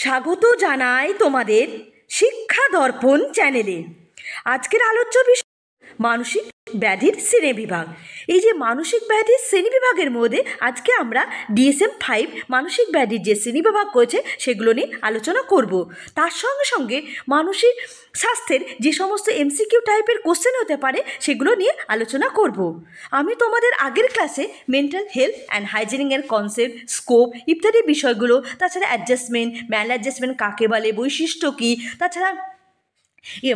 স্বাগত জানাই তোমাদের শিক্ষা দর্পণ চ্যানেলে। আজকের আলোচ্য বিষয় মানসিক ব্যাধির শ্রেণীবিভাগ। এই যে মানসিক ব্যাধির শ্রেণীবিভাগের মধ্যে আজকে আমরা DSM-5 মানসিক ব্যাধির যে শ্রেণীবিভাগ করেছে সেগুলো নিয়ে আলোচনা করব। তার সঙ্গে সঙ্গে মানসিক স্বাস্থ্যের যে সমস্ত MCQ টাইপের কোশ্চেন হতে পারে সেগুলো নিয়ে আলোচনা করব। আমি তোমাদের আগের ক্লাসে মেন্টাল হেলথ অ্যান্ড হাইজিনিংয়ের কনসেপ্ট, স্কোপ ইত্যাদি বিষয়গুলো, তাছাড়া অ্যাডজাস্টমেন্ট, ম্যাল অ্যাডজাস্টমেন্ট কাকে বলে, বৈশিষ্ট্য কী, তাছাড়া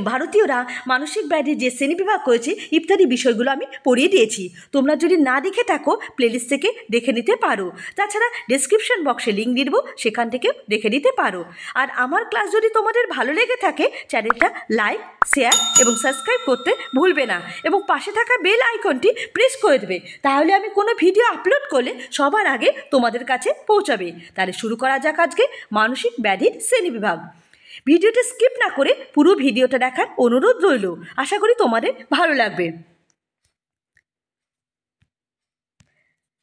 ভারতীয়রা মানসিক ব্যাধির যে শ্রেণীবিভাগ করেছে ইত্যাদি বিষয়গুলো আমি পড়িয়ে দিয়েছি। তোমরা যদি না দেখে থাকো প্লেলিস্ট থেকে দেখে নিতে পারো। তাছাড়া ডেসক্রিপশন বক্সে লিঙ্ক দিয়ে দেবো, সেখান থেকেও দেখে নিতে পারো। আর আমার ক্লাস যদি তোমাদের ভালো লেগে থাকে চ্যানেলটা লাইক, শেয়ার এবং সাবস্ক্রাইব করতে ভুলবে না, এবং পাশে থাকা বেল আইকনটি প্রেস করে দেবে। তাহলে আমি কোনো ভিডিও আপলোড করলে সবার আগে তোমাদের কাছে পৌঁছাবে। তাহলে শুরু করা যাক আজকে মানসিক ব্যাধির শ্রেণীবিভাগ। ভিডিওটা স্কিপ না করে পুরো ভিডিওটা দেখার অনুরোধ রইল। আশা করি তোমাদের ভালো লাগবে।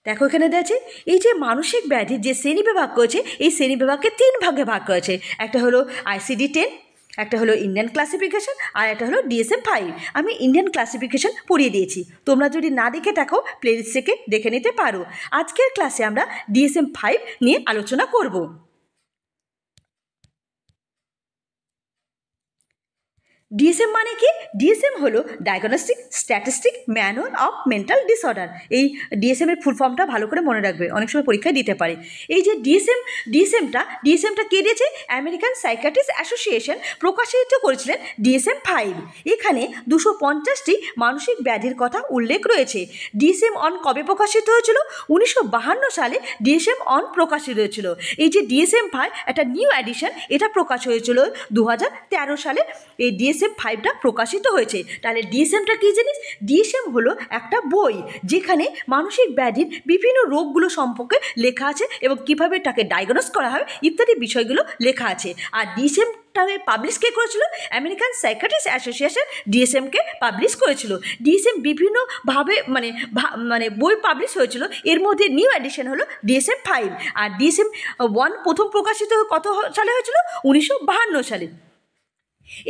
দেখো এখানে দেখছে এই যে মানসিক ব্যাধির যে শ্রেণীবিভাগ করেছে এই শ্রেণীবিভাগকে 3 ভাগে ভাগ করেছে। একটা হলো ICD-10, একটা হলো ইন্ডিয়ান ক্লাসিফিকেশন, আর একটা হলো DSM-5। আমি ইন্ডিয়ান ক্লাসিফিকেশন পড়িয়ে দিয়েছি। তোমরা যদি না দেখে থাকো প্লেলিস্ট থেকে দেখে নিতে পারো। আজকের ক্লাসে আমরা DSM-5 নিয়ে আলোচনা করব। DSM মানে কি? DSM হলো diagnostic statistic manual of mental disorder. এই DSM-এর ফুল ফর্মটা ভালো করে মনে রাখবে, অনেক সময় পরীক্ষায় দিতে পারে। এই যে DSM-টা কে দিয়েছে? আমেরিকান সাইকিয়াট্রিস্ট অ্যাসোসিয়েশন প্রকাশিত করেছিলেন DSM-5। এখানে 250টি মানসিক ব্যাধির কথা উল্লেখ রয়েছে। DSM-1 কবে প্রকাশিত হয়েছিল? 1952 সালে DSM-1 প্রকাশিত হয়েছিল। এই যে DSM-5 একটা নিউ এডিশন, এটা প্রকাশ হয়েছিল 2013 সালে। এই DSM-5টা প্রকাশিত হয়েছে। তাহলে DSM-টা কী জিনিস? DSM হলো একটা বই যেখানে মানসিক ব্যাধির বিভিন্ন রোগগুলো সম্পর্কে লেখা আছে এবং কীভাবে তাকে ডায়াগনোস করা হয় ইত্যাদি বিষয়গুলো লেখা আছে। আর DSM-টাকে পাবলিশ কে করেছিল? আমেরিকান সাইকিয়াট্রিস্ট অ্যাসোসিয়েশন DSM-কে পাবলিশ করেছিল। DSM বিভিন্নভাবে মানে বই পাবলিশ হয়েছিল। এর মধ্যে নিউ এডিশন হলো DSM-5। আর DSM-1 প্রথম প্রকাশিত কত সালে হয়েছিল? 1952 সালে।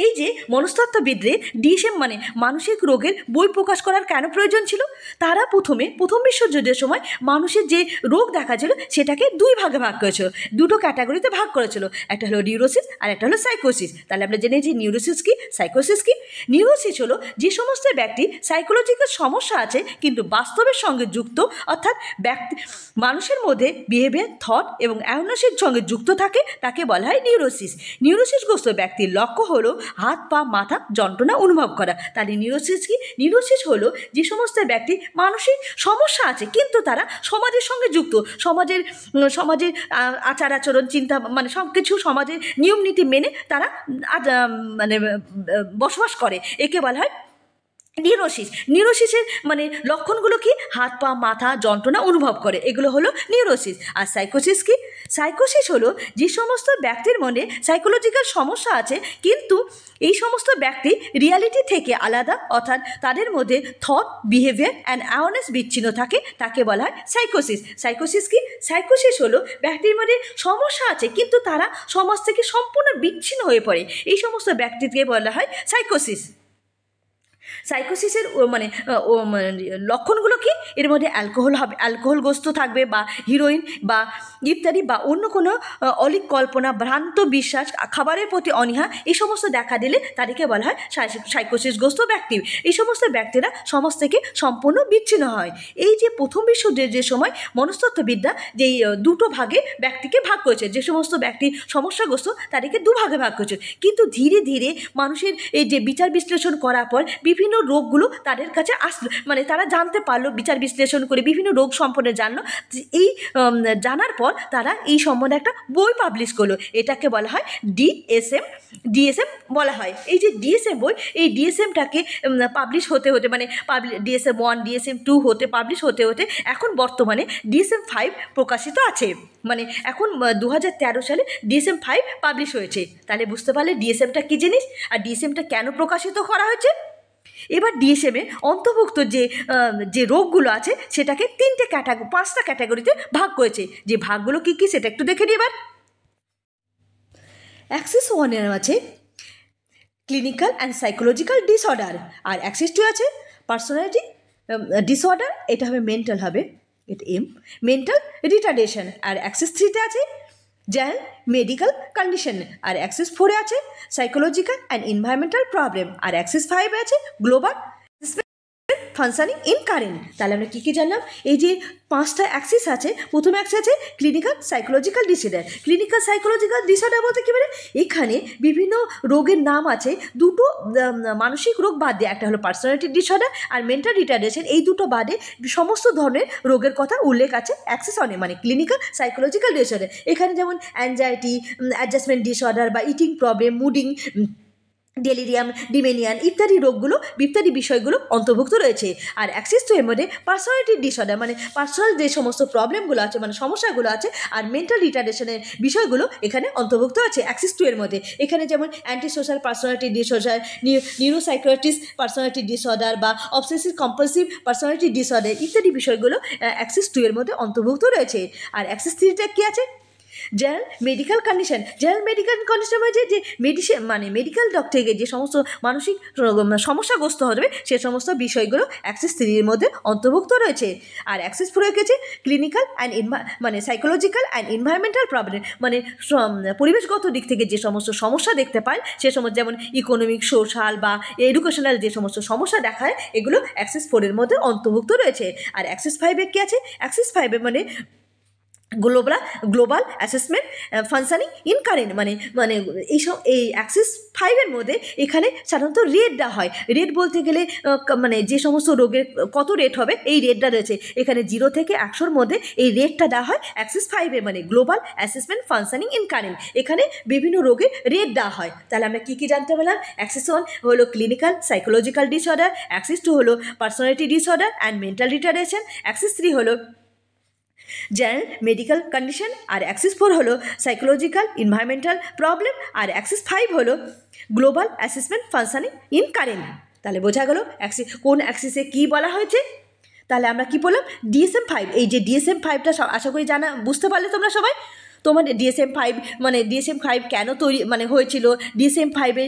এই যে মনস্তত্ত্ববিদদের DSM মানে মানসিক রোগের বই প্রকাশ করার কেন প্রয়োজন ছিল? তারা প্রথম বিশ্বযুদ্ধের সময় মানুষের যে রোগ দেখা ছিল সেটাকে 2 ভাগে ভাগ করেছিল, 2টো ক্যাটাগরিতে ভাগ করেছিল। একটা হলো নিউরোসিস আর একটা হলো সাইকোসিস। তাহলে আমরা জেনেছি নিউরোসিস কি, সাইকোসিস কি। নিউরোসিস হলো যে সমস্ত ব্যক্তি সাইকোলজিক্যাল সমস্যা আছে কিন্তু বাস্তবের সঙ্গে যুক্ত, অর্থাৎ মানুষের মধ্যে বিহেভিয়ার, থট এবং অ্যাওয়ারনেসের সঙ্গে যুক্ত থাকে, তাকে বলা হয় নিউরোসিস। নিউরোসিসগ্রস্ত ব্যক্তির লক্ষ্য হলো হাত পা মাথা যন্ত্রণা অনুভব করা। তাহলে নিউরোসিস কি? নিউরোসিস হলো যে সমস্ত ব্যক্তি মানসিক সমস্যা আছে কিন্তু তারা সমাজের সঙ্গে যুক্ত, সমাজের আচার আচরণ, চিন্তা মানে সব কিছু সমাজের নিয়ম নীতি মেনে তারা মানে বসবাস করে, একে বলা হয় নিউরোসিস। নিউরোসিসের মানে লক্ষণগুলো কি? হাত পা মাথা যন্ত্রণা অনুভব করে, এগুলো হলো নিউরোসিস। আর সাইকোসিস কি? সাইকোসিস হলো যে সমস্ত ব্যক্তির মনে সাইকোলজিক্যাল সমস্যা আছে কিন্তু এই সমস্ত ব্যক্তি রিয়ালিটি থেকে আলাদা, অর্থাৎ তাদের মধ্যে থট, বিহেভিয়ার অ্যান্ড অ্যাওয়ারনেস বিচ্ছিন্ন থাকে, তাকে বলা হয় সাইকোসিস। সাইকোসিস কি? সাইকোসিস হলো ব্যক্তির মধ্যে সমস্যা আছে কিন্তু তারা সমাজ থেকে সম্পূর্ণ বিচ্ছিন্ন হয়ে পড়ে, এই সমস্ত ব্যক্তিকে বলা হয় সাইকোসিস। সাইকোসিসের লক্ষণগুলো কি? এর মধ্যে অ্যালকোহলগ্রস্ত থাকবে বা হিরোইন বা ইত্যাদি বা অন্য কোনো অলিক কল্পনা, ভ্রান্ত বিশ্বাস, খাবারের প্রতি অনীহা, এই সমস্ত দেখা দিলে তাদেরকে বলা হয় সাইকোসিসগ্রস্ত ব্যক্তি। এই সমস্ত ব্যক্তিরা সমাজ থেকে সম্পূর্ণ বিচ্ছিন্ন হয়। এই যে প্রথম বিশ্বযুদ্ধের যে সময় মনস্তত্ত্ববিদ্যা যেই 2টো ভাগে ব্যক্তিকে ভাগ করেছে, যে সমস্ত ব্যক্তি সমস্যাগ্রস্ত তাদেরকে 2 ভাগে ভাগ করেছে। কিন্তু ধীরে ধীরে মানুষের এই যে বিচার বিশ্লেষণ করার পর বিভিন্ন রোগগুলো তাদের কাছে আসলো, মানে তারা জানতে পারলো, বিচার বিশ্লেষণ করে বিভিন্ন রোগ সম্পর্কে জানলো। এই জানার পর তারা এই সম্বন্ধে একটা বই পাবলিশ করলো, এটাকে বলা হয় DSM বলা হয়। এই যে DSM বই, এই DSM-টাকে পাবলিশ হতে মানে DSM-1 DSM-2 হতে পাবলিশ হতে এখন বর্তমানে DSM-5 প্রকাশিত আছে। মানে এখন 2013 সালে DSM-5 পাবলিশ হয়েছে। তাহলে বুঝতে পারলে DSM-টা কী জিনিস আর DSM-টা কেন প্রকাশিত করা হয়েছে। এবার DSM-এ অন্তর্ভুক্ত যে রোগগুলো আছে সেটাকে 5টা ক্যাটাগরিতে ভাগ করেছে। যে ভাগগুলো কী কী সেটা একটু দেখে নিই এবার। অ্যাক্সিস 1 এর আছে ক্লিনিক্যাল অ্যান্ড সাইকোলজিক্যাল ডিসঅর্ডার, আর অ্যাক্সিস 2 আছে পার্সোনালিটি ডিসঅর্ডার, এটা হবে মেন্টাল হবে, এটা মেন্টাল রিটার্ডেশন। আর অ্যাক্সিস 3-তে আছে জেনারেল মেডিকেল কন্ডিশন, আর অ্যাক্সিস 4-এ আছে সাইকোলজিক্যাল অ্যান্ড এনভায়রনমেন্টাল প্রবলেম, আর অ্যাক্সিস 5-এ আছে গ্লোবাল ফাংশনিং ইন কারেন্ট। তাহলে আমরা কী কী জানলাম? এই যে 5টা অ্যাক্সিস আছে, প্রথম অ্যাক্সিস আছে clinical psychological disorder. Clinical psychological disorder বলতে কী বলে, এখানে বিভিন্ন রোগের নাম আছে, দুটো মানসিক রোগ বাদ দিয়ে, একটা হলো পার্সোনালিটি ডিসঅর্ডার আর মেন্টাল রিটার্ডেশন, এই দুটো বাদে সমস্ত ধরনের রোগের কথা উল্লেখ আছে অ্যাক্সিস 1-এ, মানে ক্লিনিক্যাল সাইকোলজিক্যাল ডিসঅর্ডার। এখানে যেমন অ্যাংজাইটি, অ্যাডজাস্টমেন্ট ডিসঅর্ডার বা ইটিং প্রবলেম, মুডিং, ডেলিরিয়াম, ডিমেনিয়ান ইত্যাদি রোগগুলো, ইত্যাদি বিষয়গুলো অন্তর্ভুক্ত রয়েছে। আর অ্যাক্সিস 2 এর মধ্যে পার্সোনালিটি ডিসঅর্ডার, মানে পার্সোনাল যে সমস্ত প্রবলেমগুলো আছে, মানে সমস্যাগুলো আছে, আর মেন্টাল রিটার্ডেশনের বিষয়গুলো এখানে অন্তর্ভুক্ত আছে অ্যাক্সিস 2 এর মধ্যে। এখানে যেমন anti social personality disorder, neuropsychiatrist personality disorder বা অবসেসিভ কম্পালসিভ পার্সোনালিটি ডিসঅর্ডার ইত্যাদি বিষয়গুলো অ্যাক্সিস 2 এর মধ্যে অন্তর্ভুক্ত রয়েছে। আর অ্যাক্সিস 3-তে কী আছে? General medical condition. General medical condition হচ্ছে যে মেডিসিন, মানে মেডিকেল ডক্টরকে যে সমস্ত মানসিক সমস্যাগ্রস্ত হবে সে সমস্ত বিষয়গুলো অ্যাক্সিস 3-এর মধ্যে অন্তর্ভুক্ত রয়েছে। আর অ্যাক্সিস 4-এ গেছে ক্লিনিক্যাল অ্যান্ড মানে সাইকোলজিক্যাল অ্যান্ড এনভায়রনমেন্টাল প্রবলেম, মানে পরিবেশগত দিক থেকে যে সমস্ত সমস্যা দেখতে পায় সে সমস্ত, যেমন ইকোনমিক, সোশ্যাল বা এডুকেশনাল যে সমস্ত সমস্যা দেখায়, এগুলো অ্যাক্সিস 4-এর মধ্যে অন্তর্ভুক্ত রয়েছে। আর অ্যাক্সিস 5-এ কী আছে? অ্যাক্সিস 5-এ মানে global assessment functioning in current, মানে এই অ্যাক্সিস 5-এর মধ্যে এখানে সাধারণত রেট দেওয়া হয়। রেট বলতে গেলে মানে যে সমস্ত রোগের কত রেট হবে এই রেটটা রয়েছে এখানে, 0 থেকে 100-র মধ্যে এই রেটটা দেওয়া হয় অ্যাক্সিস 5-এ, মানে global assessment functioning in current. এখানে বিভিন্ন রোগের রেট দেওয়া হয়। তাহলে আমরা কী কী জানতে পারলাম? অ্যাক্সিস 1 হলো ক্লিনিক্যাল সাইকোলজিক্যাল ডিসঅর্ডার, অ্যাক্সিস 2 হলো personality disorder and mental retardation, Axis 3 হলো জেনারেল মেডিকেল কন্ডিশন, আর অ্যাক্সিস 4 হলো সাইকোলজিক্যাল এনভায়রনমেন্টাল প্রবলেম, আর অ্যাক্সিস 5 হলো global assessment functioning in current. তাহলে বোঝা গেল কোন অ্যাক্সিসে কী বলা হয়েছে। তাহলে আমরা কি বললাম? DSM-5, এই যে DSM-5টা আশা করি বুঝতে পারলে তোমরা সবাই। তোমার DSM-5 মানে DSM-5 কেন তৈরি মানে হয়েছিল, DSM-5-এ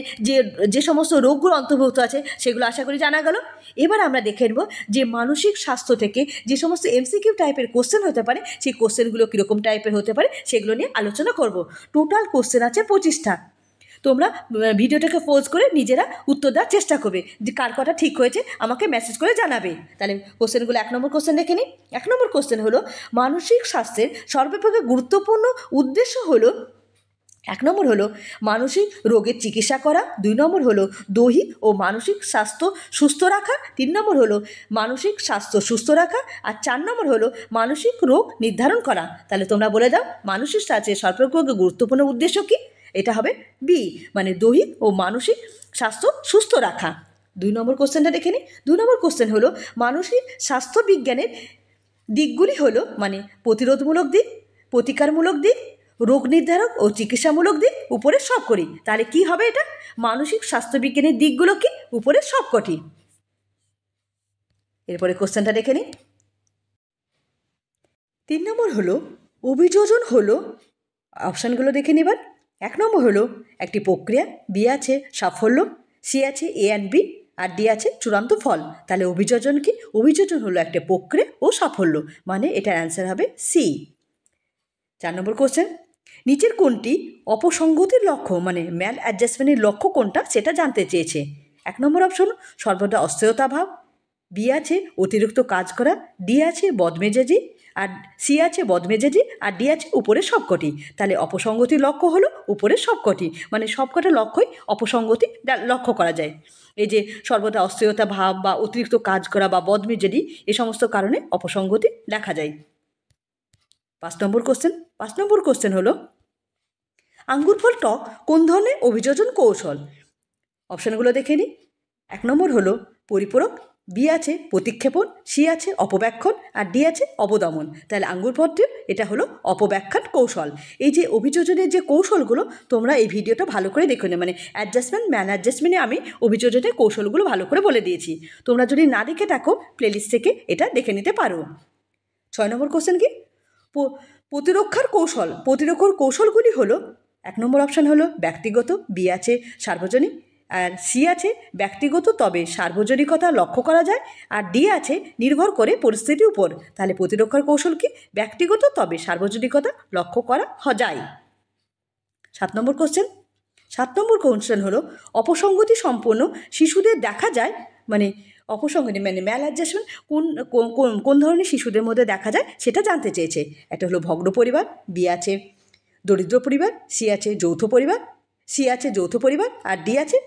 যে সমস্ত রোগগুলো অন্তর্ভুক্ত আছে সেগুলো আশা করি জানা গেল। এবার আমরা দেখে নেব যে মানসিক স্বাস্থ্য থেকে যে সমস্ত MCQ টাইপের কোশ্চেন হতে পারে, সেই কোশ্চেনগুলো কীরকম টাইপের হতে পারে সেগুলো নিয়ে আলোচনা করব। টোটাল কোশ্চেন আছে 25টা। তোমরা ভিডিওটাকে পজ করে নিজেরা উত্তর দেওয়ার চেষ্টা করবে, যে কার কটা ঠিক হয়েছে আমাকে মেসেজ করে জানাবে। তাহলে কোশ্চেনগুলো 1 নম্বর কোশ্চেন দেখে নিই। 1 নম্বর কোশ্চেন হলো মানসিক স্বাস্থ্যের সর্বাপেক্ষা গুরুত্বপূর্ণ উদ্দেশ্য হলো, 1 নম্বর হলো মানসিক রোগের চিকিৎসা করা, 2 নম্বর হলো দৈহিক ও মানসিক স্বাস্থ্য সুস্থ রাখা, 3 নম্বর হলো মানসিক স্বাস্থ্য সুস্থ রাখা, আর 4 নম্বর হলো মানসিক রোগ নির্ধারণ করা। তাহলে তোমরা বলে দাও মানসিক স্বাস্থ্যের সর্বাপেক্ষা গুরুত্বপূর্ণ উদ্দেশ্য কী? এটা হবে বি, মানে দৈহিক ও মানসিক স্বাস্থ্য সুস্থ রাখা। 2 নম্বর কোশ্চেনটা দেখে নিই। 2 নম্বর কোশ্চেন হলো মানসিক স্বাস্থ্য বিজ্ঞানের দিকগুলি হলো, মানে প্রতিরোধমূলক দিক, প্রতিকারমূলক দিক, রোগ নির্ধারক ও চিকিৎসামূলক দিক, উপরে সব কটি। তাহলে কি হবে এটা? মানসিক স্বাস্থ্যবিজ্ঞানের দিকগুলো কি? উপরে সব কটি। এরপরে কোশ্চেনটা দেখে নিই। 3 নম্বর হলো অভিযোজন হলো, অপশানগুলো দেখে নিবার। 1 নম্বর হলো একটি প্রক্রিয়া, বি আছে সাফল্য, সি আছে A and B, আর ডি আছে চূড়ান্ত ফল। তাহলে অভিযোজন কি? অভিযোজন হলো একটা প্রক্রিয়া ও সাফল্য, মানে এটার অ্যান্সার হবে সি। 4 নম্বর কোশ্চেন, নিচের কোনটি অপসঙ্গতির লক্ষ্য, মানে ম্যাল অ্যাডজাস্টমেন্টের লক্ষ্য কোনটা সেটা জানতে চেয়েছে। 1 নম্বর অপশন সর্বদা অস্থিরতা ভাব, বি আছে অতিরিক্ত কাজ করা, ডি আছে বদমেজাজি, আর সি আছে বদমেজাজি, আর ডি আছে উপরের সবকটি। তাহলে অপসঙ্গতির লক্ষ্য হলো উপরের সবকটি, মানে সবকটা লক্ষ্যই অপসঙ্গতি লক্ষ্য করা যায়। এই যে সর্বদা অস্থিরতা ভাব বা অতিরিক্ত কাজ করা বা বদমেজাজি, এ সমস্ত কারণে অপসঙ্গতি দেখা যায়। 5 নম্বর কোশ্চেন। 5 নম্বর কোশ্চেন হলো আঙ্গুর ফল টক কোন ধরনের অভিযোজন কৌশল। অপশানগুলো দেখে নিই। 1 নম্বর হলো পরিপূরক, বি আছে প্রতিক্ষেপণ, সি আছে অপব্যাখ্যান, আর ডি আছে অবদমন। তাহলে আঙ্গুর ফলটির এটা হলো অপব্যাখ্যান কৌশল। এই যে অভিযোজনের যে কৌশলগুলো তোমরা এই ভিডিওটা ভালো করে দেখে নে, মানে অ্যাডজাস্টমেন্ট ম্যান অ্যাডজাস্টমেন্টে আমি অভিযোজনের কৌশলগুলো ভালো করে বলে দিয়েছি। তোমরা যদি না দেখে থাকো প্লেলিস্ট থেকে এটা দেখে নিতে পারো। 6 নম্বর কোশ্চেন কি? প্রতিরক্ষার কৌশল। প্রতিরক্ষার কৌশলগুলি হলো এক নম্বর অপশান হলো ব্যক্তিগত, বি আছে সার্বজনীন, আর সি আছে ব্যক্তিগত তবে সার্বজনিকতা লক্ষ্য করা যায়, আর ডি আছে নির্ভর করে পরিস্থিতির উপর। তাহলে প্রতিরক্ষার কৌশল কি? ব্যক্তিগত তবে সার্বজনিকতা লক্ষ্য করা যায়। 7 নম্বর কোশ্চেন হলো অপসঙ্গতি সম্পন্ন শিশুদের দেখা যায়, মানে অপসঙ্গতি মানে ম্যালঅ্যাডজাস্টমেন্ট কোন ধরনের শিশুদের মধ্যে দেখা যায় সেটা জানতে চেয়েছে। একটা হলো ভগ্ন পরিবার, বি আছে দরিদ্র পরিবার, সি আছে যৌথ পরিবার, আর ডি আছে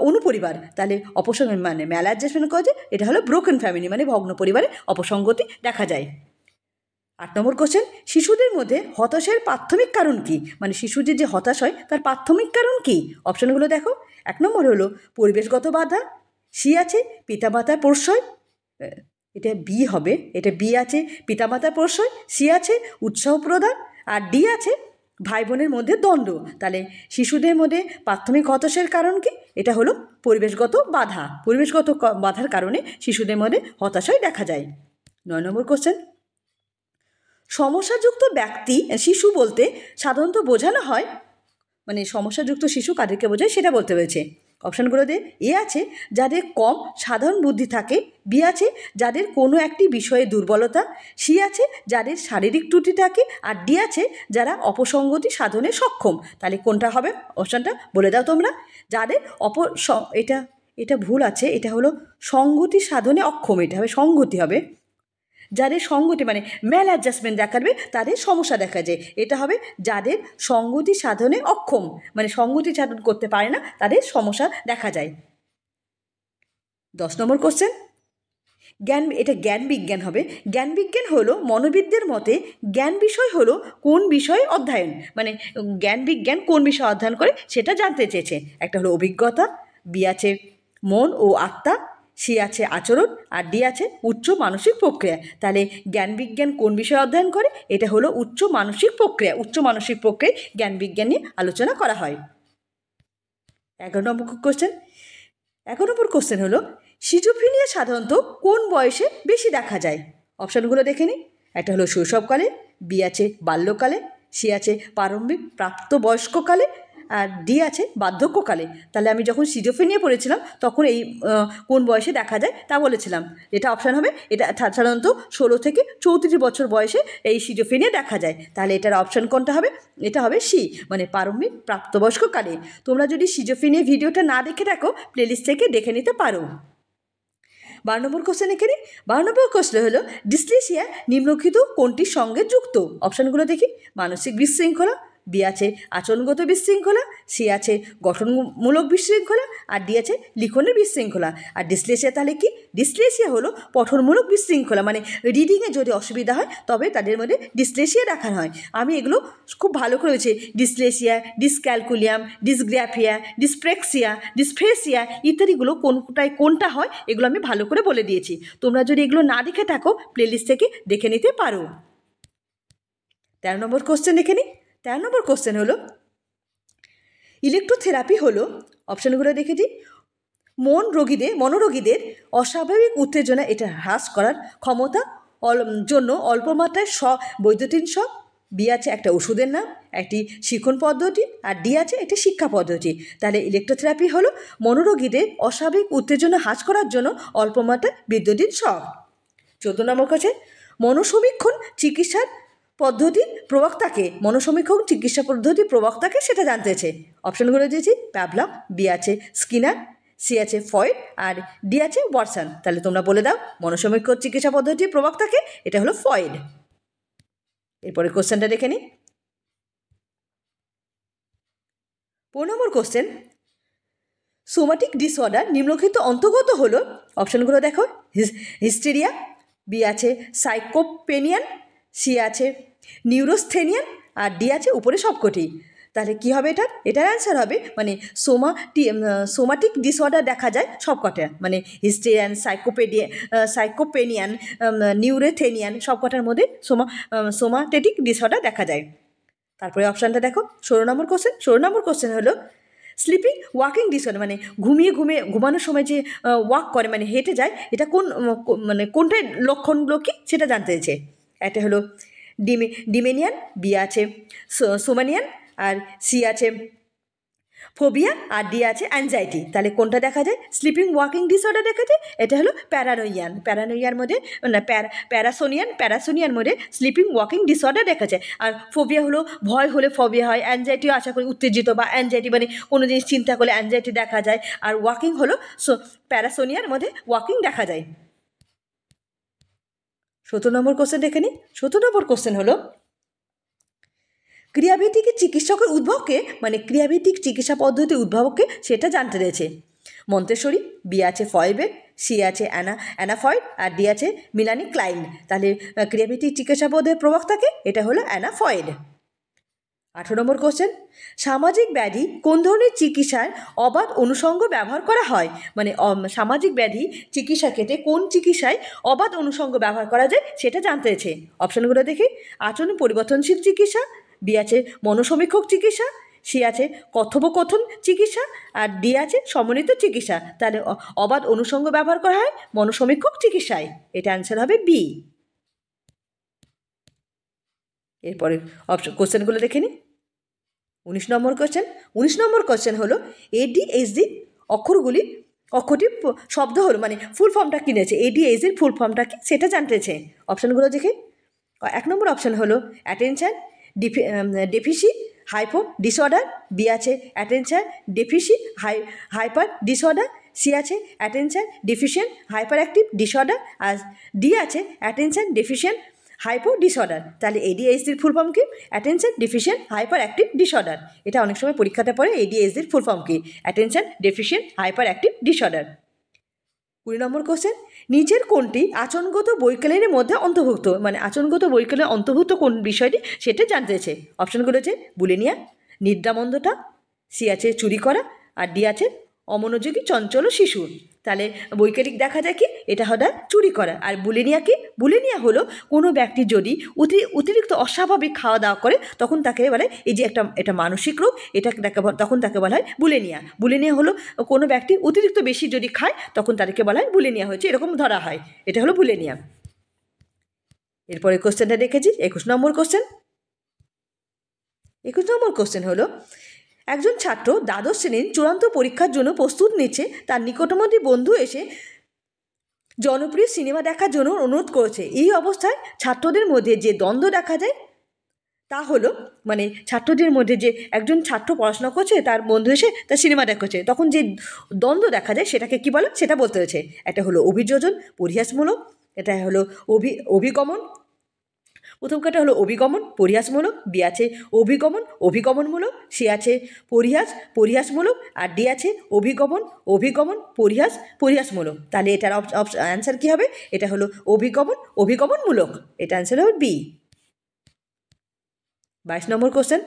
অনুপরিবার। তাহলে অপসঙ্গ মানে ম্যালঅ্যাডজাস্টমেন্ট করা, এটা হলো ব্রোকেন ফ্যামিলি মানে ভগ্ন পরিবারে অপসঙ্গতি দেখা যায়। 8 নম্বর কোশ্চেন শিশুদের মধ্যে হতাশার প্রাথমিক কারণ কি? মানে শিশুদের যে হতাশ হয় তার প্রাথমিক কারণ কি? অপশানগুলো দেখো। 1 নম্বর হলো পরিবেশগত বাধা, সি আছে পিতামাতার প্রশ্রয়, এটা বি হবে, এটা বি আছে পিতামাতার প্রশ্রয়, সি আছে উৎসাহ প্রদান, আর ডি আছে ভাই বোনের মধ্যে দ্বন্দ্ব। তাহলে শিশুদের মধ্যে প্রাথমিক হতাশার কারণ কি? এটা হলো পরিবেশগত বাধার কারণে শিশুদের মধ্যে হতাশায় দেখা যায়। 9 নম্বর কোশ্চেন সমস্যাযুক্ত শিশু বলতে সাধারণত বোঝানো হয়, মানে সমস্যাযুক্ত শিশু কাদেরকে বোঝায় সেটা বলতে হয়েছে। অপশানগুলো দিয়ে এ আছে যাদের কম সাধারণ বুদ্ধি থাকে, বি আছে যাদের কোনো একটি বিষয়ে দুর্বলতা, সি আছে যাদের শারীরিক ত্রুটি থাকে, আর ডি আছে যারা অপসঙ্গতি সাধনে সক্ষম। তাহলে কোনটা হবে অপশানটা বলে দাও তোমরা। যাদের এটা ভুল আছে, এটা হলো সংগতি সাধনে অক্ষম, এটা হবে সংগতি হবে। যাদের সঙ্গতি মানে ম্যাল অ্যাডজাস্টমেন্ট দেখাবে তাদের সমস্যা দেখা যায়, এটা হবে যাদের সঙ্গতি সাধনে অক্ষম, মানে সঙ্গতি সাধন করতে পারে না তাদের সমস্যা দেখা যায়। 10 নম্বর কোশ্চেন এটা জ্ঞান বিজ্ঞান হবে। জ্ঞান বিজ্ঞান হলো মনোবিদদের মতে জ্ঞান বিষয় হলো কোন বিষয়ে অধ্যয়ন, মানে জ্ঞান বিজ্ঞান কোন বিষয়ে অধ্যয়ন করে সেটা জানতে চেয়েছে। একটা হলো অভিজ্ঞতা, বি আছে মন ও আত্মা, সি আছে আচরণ, আর ডি আছে উচ্চ মানসিক প্রক্রিয়া। তাহলে জ্ঞান বিজ্ঞান কোন বিষয়ে অধ্যয়ন করে? এটা হলো উচ্চ মানসিক প্রক্রিয়া জ্ঞান বিজ্ঞান নিয়ে আলোচনা করা হয়। 11 নম্বর কোশ্চেন হলো সিজোফ্রেনিয়া সাধারণত কোন বয়সে বেশি দেখা যায়? অপশানগুলো দেখে নিই। একটা হলো শৈশবকালে, বি আছে বাল্যকালে, সি আছে প্রারম্ভিক প্রাপ্তবয়স্ককালে, আর ডি আছে বার্ধক্যকালে। তাহলে আমি যখন সিজোফ্রেনিয়া পড়েছিলাম তখন এই কোন বয়সে দেখা যায় তা বলেছিলাম। এটা অপশান হবে, এটা সাধারণত 16 থেকে 34 বছর বয়সে এই সিজোফ্রেনিয়া দেখা যায়। তাহলে এটার অপশান কোনটা হবে? এটা হবে সি, মানে প্রারম্ভিক প্রাপ্তবয়স্ককালে। তোমরা যদি সিজোফ্রেনিয়া ভিডিওটা না দেখে থাকো প্লেলিস্ট থেকে দেখে নিতে পারো। 12 নম্বর কোশ্চেন এখানে 12 নম্বর কোশ্চেন হলো ডিসলেক্সিয়া নিম্নলিখিত কোনটির সঙ্গে যুক্ত? অপশানগুলো দেখি। মানসিক বিশৃঙ্খলা, বি আছে আচরণগত বিশৃঙ্খলা, সি আছে গঠনমূলক বিশৃঙ্খলা, আর ডি আছে লিখনের বিশৃঙ্খলা। আর ডিসলেক্সিয়া তাহলে কি? ডিসলেক্সিয়া হলো পঠনমূলক বিশৃঙ্খলা, মানে রিডিংয়ে যদি অসুবিধা হয় তবে তাদের মধ্যে ডিসলেক্সিয়া দেখানো হয়। আমি এগুলো খুব ভালো করে হয়েছে ডিসলেক্সিয়া, ডিসক্যালকুলিয়াম, ডিসগ্রাফিয়া, ডিসপ্রেক্সিয়া, ডিসফেসিয়া ইত্যাদিগুলো কোনটা হয় এগুলো আমি ভালো করে বলে দিয়েছি। তোমরা যদি এগুলো না দেখে থাকো প্লেলিস্ট থেকে দেখে নিতে পারো। 13 নম্বর কোশ্চেন দেখে নিই। 13 নম্বর কোশ্চেন হলো ইলেকট্রোথেরাপি হলো, অপশানগুলো দেখেছি, মনোরোগীদের অস্বাভাবিক উত্তেজনা এটা হ্রাস করার ক্ষমতা জন্য অল্প মাত্রায় বৈদ্যুতিন শক, বি আছে একটা ওষুধের নাম, একটি শিখন পদ্ধতি, আর ডি আছে একটি শিক্ষা পদ্ধতি। তাহলে ইলেকট্রোথেরাপি হলো মনোরোগীদের অস্বাভাবিক উত্তেজনা হ্রাস করার জন্য অল্প মাত্রায় বৈদ্যুতিন শক। 14 নম্বর কোশ্চেন মনোসমীক্ষণ চিকিৎসা পদ্ধতির প্রবক্তাকে সেটা জানতেছে। অপশানগুলো দিয়েছি প্যাভলভ, বি আছে স্কিনার, সি আছে ফয়েড, আর ডি আছে ওয়াটসন। তাহলে তোমরা বলে দাও মনোসমীক্ষণ চিকিৎসা পদ্ধতির প্রবক্তাকে, এটা হলো ফয়েড। এরপরে কোশ্চেনটা দেখে নিই। 15 নম্বর কোশ্চেন সোমাটিক ডিসঅর্ডার নিম্নলিখিত অন্তর্গত হলো, অপশানগুলো দেখো। হিস্টেরিয়া, বি আছে সাইকোপেনিয়ান, সি আছে নিউরোস্থেনিয়ান, আর ডি আছে উপরে সবকটি। তাহলে কী হবে এটার অ্যান্সার হবে মানে সোমাটিক ডিসঅর্ডার দেখা যায় সবকটা, মানে হিস্টেরিয়ান, সাইকোপেনিয়ান, নিউরোথেনিয়ান সবকটার মধ্যে সোমাটেটিক ডিসঅর্ডার দেখা যায়। তারপরে অপশানটা দেখো 16 নম্বর কোশ্চেন। 16 নম্বর কোশ্চেন হলো স্লিপিং ওয়াকিং ডিসঅর্ডার, মানে ঘুমানোর সময় যে ওয়াক করে মানে হেঁটে যায়, এটা কোনটার লক্ষণগুলো কি সেটা জানতে চেয়েছে। একটা হলো ডিমেনিয়ান, বি আছে সোমানিয়ান, আর সি আছে ফোবিয়া, আর ডি আছে অ্যাংজাইটি। তাহলে কোনটা দেখা যায়? স্লিপিং ওয়াকিং ডিসঅর্ডার দেখা যায়, এটা হলো প্যারানোইয়ান। প্যারানোইয়ার মধ্যে না প্যারাসোনিয়ার মধ্যে স্লিপিং ওয়াকিং ডিসঅর্ডার দেখা যায়। আর ফোবিয়া হলো ভয় হলে ফোবিয়া হয়, অ্যাংজাইটিও আশা করি উত্তেজিত বা অ্যাংজাইটি মানে কোনো জিনিস চিন্তা করলে অ্যাংজাইটি দেখা যায়। আর ওয়াকিং হলো প্যারাসোনিয়ার মধ্যে ওয়াকিং দেখা যায়। 17 নম্বর কোশ্চেন দেখে নিই। 17 নম্বর কোশ্চেন হলো ক্রিয়াভিত্তিক চিকিৎসকের উদ্ভবকে, মানে ক্রিয়াভিত্তিক চিকিৎসা পদ্ধতির উদ্ভাবককে সেটা জানতে রয়েছে। মন্তেশ্বরী, বি আছে ফয়েবের, সি আছে অ্যানা ফয়েড, আর ডি আছে মিলানি ক্লাইন। তাহলে ক্রিয়াভিত্তিক চিকিৎসা পদ্ধতির প্রবক্তাকে, এটা হলো অ্যানা ফয়েড। 18 নম্বর কোশ্চেন, সামাজিক ব্যাধি কোন ধরনের চিকিৎসায় অবাধ অনুষঙ্গ ব্যবহার করা হয়? মানে সামাজিক ব্যাধি চিকিৎসা ক্ষেত্রে কোন চিকিৎসায় অবাধ অনুষঙ্গ ব্যবহার করা যায় সেটা জানতে চেয়েছে। অপশানগুলো দেখি। আচরণ পরিবর্তনশীল চিকিৎসা, বি আছে মনোসমীক্ষক চিকিৎসা, সি আছে কথোপকথন চিকিৎসা, আর ডি আছে সমন্বিত চিকিৎসা। তাহলে অবাধ অনুষঙ্গ ব্যবহার করা হয় মনোসমীক্ষক চিকিৎসায়, এটা অ্যান্সার হবে বি। এরপরে কোশ্চেনগুলো দেখে নিই। 19 নম্বর কোশ্চেন। 19 নম্বর কোশ্চেন হলো ADHD অক্ষরটি শব্দ হলো, মানে ফুল ফর্মটা কী নিয়েছে, ADHDর ফুল ফর্মটা কি সেটা জানতে চেয়েছে। অপশানগুলো দেখে। 1 নম্বর অপশান হলো attention deficit hypo disorder, B আছে attention deficit hyper disorder, C আছে attention deficient hyper active disorder, আর ডি আছে অ্যাটেনশন ডেফিশিয়েন্ট হাইপো ডিসঅর্ডার। তাহলে ADHDর ফুল ফর্ম কি? Attention deficient hyper active disorder. এটা অনেক সময় পরীক্ষাতে পড়ে, ADHDর ফুল ফর্ম কি? Attention deficient hyper active disorder. 20 নম্বর কোশ্চেন, নিচের কোনটি আচরণগত বৈকল্যের মধ্যে অন্তর্ভুক্ত? মানে আচরণগত বৈকল্যের অন্তর্ভুক্ত কোন বিষয়টি সেটা জানতে চেয়েছে। অপশানগুলো আছে বুলিমিয়া, নিদ্রামন্দতা, সি আছে চুরি করা, আর ডি আছে অমনোযোগী চঞ্চল শিশু। তাহলে বৈকল্যিক দেখা যায় কি? এটা হলো চুরি করা। আর বুলিমিয়া কি? বুলিমিয়া হলো কোনো ব্যক্তি যদি অতিরিক্ত অস্বাভাবিক খাওয়া দাওয়া করে তখন তাকে বলে এই যে এটা মানসিক রোগ, তখন তাকে বলা হয় বুলিমিয়া। বুলিমিয়া হলো কোনো ব্যক্তি অতিরিক্ত বেশি যদি খায় তখন তাদেরকে বলা হয় বুলিমিয়া হয়েছে, এরকম ধরা হয়, এটা হলো বুলিমিয়া। এরপরে কোশ্চেনটা দেখেছি 21 নম্বর কোশ্চেন। 21 নম্বর কোশ্চেন হলো একজন ছাত্র দ্বাদশ শ্রেণীর চূড়ান্ত পরীক্ষার জন্য প্রস্তুত নিচ্ছে, তার নিকটবর্তী বন্ধু এসে জনপ্রিয় সিনেমা দেখার জন্য অনুরোধ করেছে। এই অবস্থায় ছাত্রদের মধ্যে যে দ্বন্দ্ব দেখা যায় তা হলো, মানে ছাত্রদের মধ্যে যে একজন ছাত্র পড়াশোনা করছে, তার বন্ধু এসে তার সিনেমা দেখাচ্ছে, তখন যে দ্বন্দ্ব দেখা যায় সেটাকে কি বলে সেটা বলতে হয়েছে। এটা হলো অভিযোজন পরিহাসমূলক, এটা হলো অভিগমন। প্রথম কাটা হলো অভিগমন পরিহাসমূলক, বি আছে অভিগমনমূলক, সি আছে পরিহাসমূলক, আর ডি আছে অভিগমন পরিহাসমূলক। তাহলে এটার অ্যান্সার কী হবে? এটা হলো অভিগমনমূলক, এটা অ্যান্সার হবে বি। 22 নম্বর কোশ্চেন,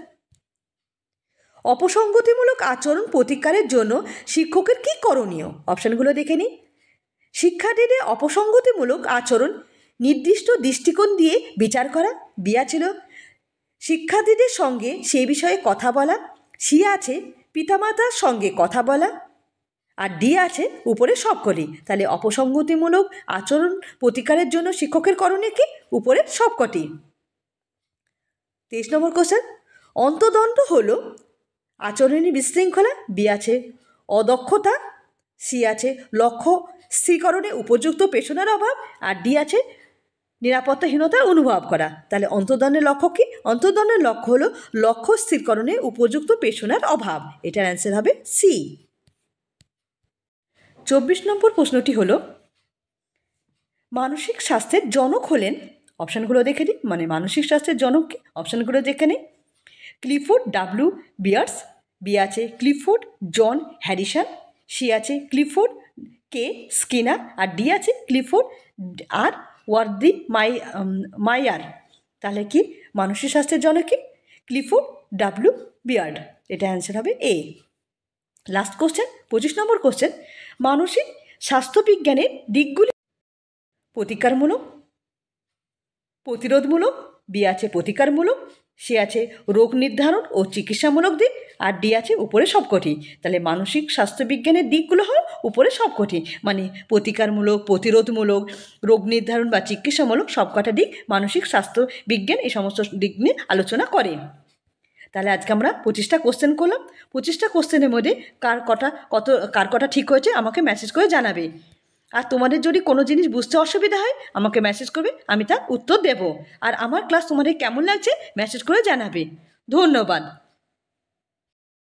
অপসঙ্গতিমূলক আচরণ প্রতিকারের জন্য শিক্ষকের কী করণীয়? অপশানগুলো দেখে নিই। শিক্ষার্থীদের অপসঙ্গতিমূলক আচরণ নির্দিষ্ট দৃষ্টিকোণ দিয়ে বিচার করা, বি ছিল শিক্ষার্থীদের সঙ্গে সেই বিষয়ে কথা বলা, সি আছে পিতামাতার সঙ্গে কথা বলা, আর ডি আছে উপরে সবকটি। তাহলে অপসঙ্গতিমূলক আচরণ প্রতিকারের জন্য শিক্ষকের করণীয় কি? উপরে সবকটি। 23 নম্বর কোশ্চেন, অন্তর্দণ্ড হলো আচরণী বিশৃঙ্খলা, বি আছে অদক্ষতা, সি আছে লক্ষ্য স্থিরকরণে উপযুক্ত পেশনার অভাব, আর ডি আছে নিরাপত্তাহীনতার অনুভব করা। তাহলে অন্তর্দণ্ডের লক্ষ্য কি? অন্তর্দণ্ডের লক্ষ্য হলো লক্ষ্য স্থিরকরণে উপযুক্ত পেশনার অভাব, এটার অ্যান্সার হবে সি। 24 নম্বর প্রশ্নটি হলো মানসিক স্বাস্থ্যের জনক হলেন, অপশানগুলো দেখে নিই, মানে মানসিক স্বাস্থ্যের জনক কি? অপশানগুলো দেখে নিই। ক্লিফোর্ড ডাব্লিউ বিয়ার্স, বি আছে ক্লিফোর্ড জন হ্যারিসন, সি আছে ক্লিফোর্ড কে স্কিনার, আর ডি আছে ক্লিফোর্ড আর ওয়ার্দি মাইয়ার। তাহলে কি মানসিক স্বাস্থ্যের জনক কি? ক্লিফোর্ড ডাব্লিউ বিয়ার্ড, এটা অ্যান্সার হবে এ। লাস্ট কোশ্চেন 25 নম্বর কোশ্চেন, মানসিক স্বাস্থ্যবিজ্ঞানের দিকগুলি প্রতিকারমূলক, প্রতিরোধমূলক, বি আছে প্রতিকারমূলক, সি আছে রোগ নির্ধারণ ও চিকিৎসামূলক দিক, আর ডি আছে উপরে সবকটি। তাহলে মানসিক স্বাস্থ্যবিজ্ঞানের দিকগুলো হলো উপরে সবকটি, মানে প্রতিকারমূলক, প্রতিরোধমূলক, রোগ নির্ধারণ বা চিকিৎসামূলক সবকটা দিক মানসিক স্বাস্থ্য বিজ্ঞান এই সমস্ত দিক নিয়ে আলোচনা করে। তাহলে আজকে আমরা 25টা কোশ্চেন করলাম। 25টা কোশ্চেনের মধ্যে কার কটা ঠিক হয়েছে আমাকে মেসেজ করে জানাবে। আর তোমাদের যদি কোনো জিনিস বুঝতে অসুবিধা হয় আমাকে মেসেজ করবে, আমি তার উত্তর দেব। আর আমার ক্লাস তোমাদের কেমন লাগছে মেসেজ করে জানাবে। ধন্যবাদ।